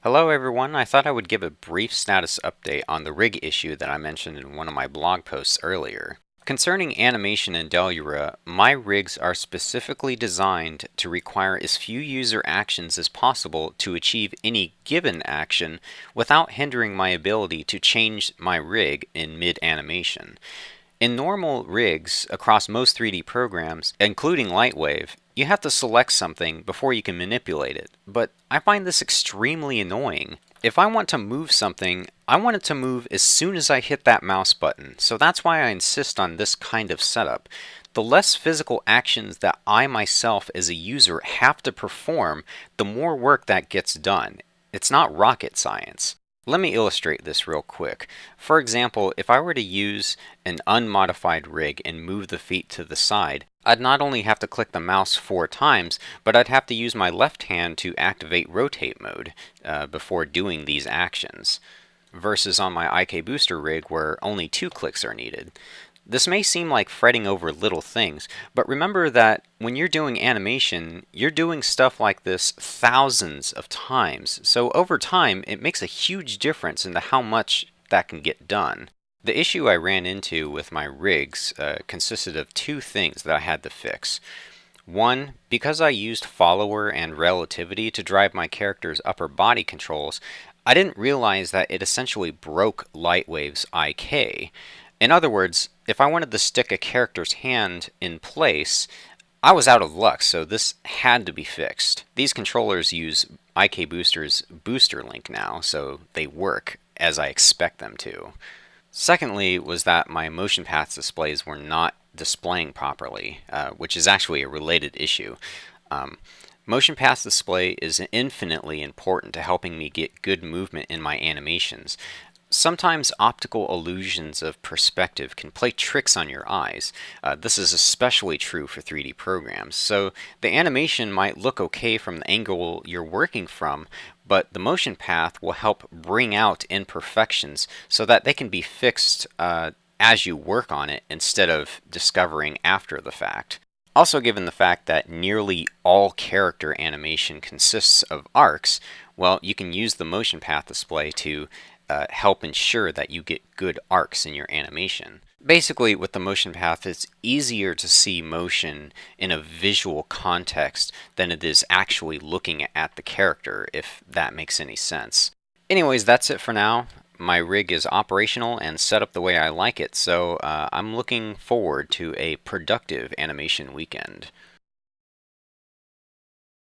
Hello everyone, I thought I would give a brief status update on the rig issue that I mentioned in one of my blog posts earlier. Concerning animation in Delura, my rigs are specifically designed to require as few user actions as possible to achieve any given action without hindering my ability to change my rig in mid-animation. In normal rigs across most 3D programs, including Lightwave, you have to select something before you can manipulate it, but I find this extremely annoying. If I want to move something, I want it to move as soon as I hit that mouse button, so that's why I insist on this kind of setup. The less physical actions that I myself as a user have to perform, the more work that gets done. It's not rocket science. Let me illustrate this real quick. For example, if I were to use an unmodified rig and move the feet to the side, I'd not only have to click the mouse 4 times, but I'd have to use my left hand to activate rotate mode before doing these actions, versus on my IK Booster rig where only 2 clicks are needed. This may seem like fretting over little things, but remember that when you're doing animation, you're doing stuff like this thousands of times, so over time it makes a huge difference into how much that can get done. The issue I ran into with my rigs consisted of 2 things that I had to fix. One, because I used follower and relativity to drive my character's upper body controls, I didn't realize that it essentially broke Lightwave's IK. In other words, if I wanted to stick a character's hand in place, I was out of luck, so this had to be fixed. These controllers use IK Booster's booster link now, so they work as I expect them to. Secondly was that my motion path displays were not displaying properly, which is actually a related issue. Motion path display is infinitely important to helping me get good movement in my animations. Sometimes optical illusions of perspective can play tricks on your eyes. This is especially true for 3D programs. So the animation might look okay from the angle you're working from, but the motion path will help bring out imperfections so that they can be fixed as you work on it instead of discovering after the fact. Also, given the fact that nearly all character animation consists of arcs, well, you can use the motion path display to help ensure that you get good arcs in your animation. Basically, with the motion path, it's easier to see motion in a visual context than it is actually looking at the character, if that makes any sense. Anyways, that's it for now. My rig is operational and set up the way I like it, so I'm looking forward to a productive animation weekend.